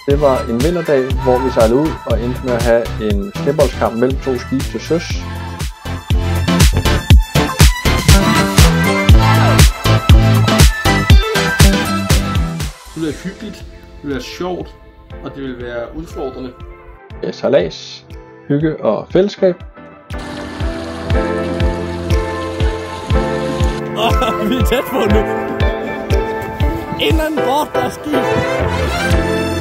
Det var en vinterdag, hvor vi sejlede ud og endte med at have en sneboldkamp mellem to skibe til søs. Det vil være hyggeligt, det vil være sjovt, og det vil være udfordrende. Sejlads, hygge og fællesskab. Vi er tæt på nu. En eller anden bort, der er skidt.